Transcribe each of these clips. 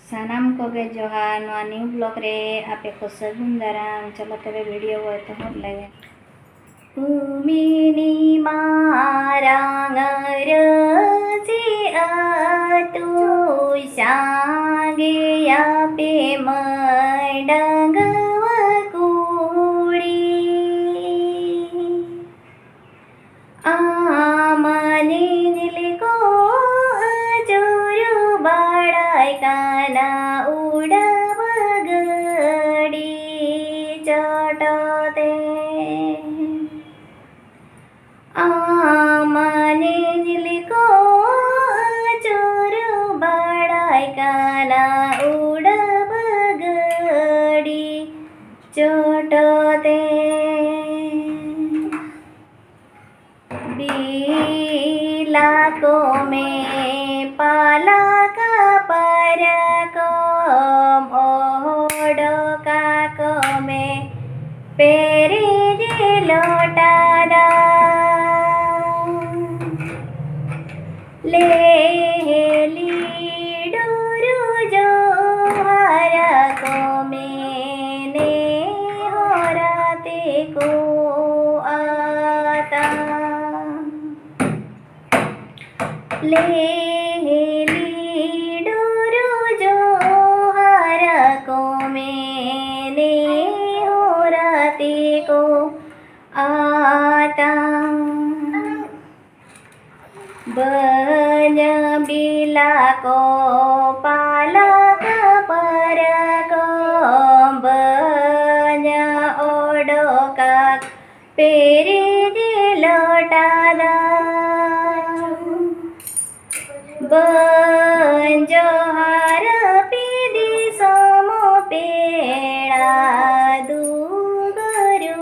सानाम को गे जोहार नवा न्यू ब्लॉग रे आपे को सगुन दाराम। चलो तबे वीडियो वो तो हो लगे उमिनी मारांगर जी अतु सांगे आपे मडंग वकुड़ी आमने निलको जोरु बाड़ाय काना उड़ाव गड़ी चटते आमने निलको जोरु बाड़ाय काना उड़ाव गड़ी चटते बीला को में पाला का पर को ओढ़ो का को में पेरे जे लोटा दा ले ली डोरू जो हरा को मैंने हो राते को आता ले ली डोरू जो हरा को मैंने हो राते को आता बन बिला को पाला का पर को बन ओढ़ो का पेरे जे लोटा दा बन जोहार पीदी सोमो पेड़ा दूगरुअड़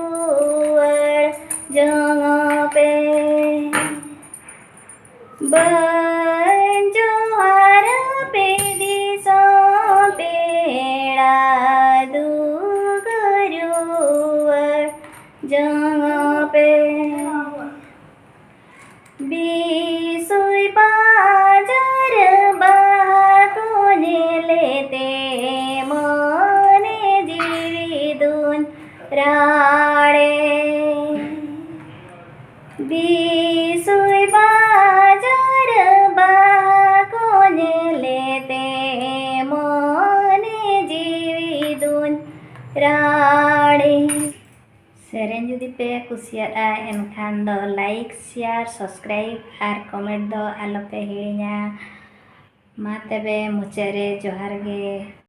जंग पे बन जोहार पीदी सो पेड़ा दूगरुअड़ जंग पे बीसुई बाजार बाकोने लेते मने जीवी दून राड़े बीसुई बाजार बाकोने लेते मने जीवी दून राड़े सेरेन जुदी पे कुसियारा एनखान दो लाइक शेयर सब्सक्राइब और कमेंट दो आलो पे हिड़िया मा तबे मुचारे जोहार गे।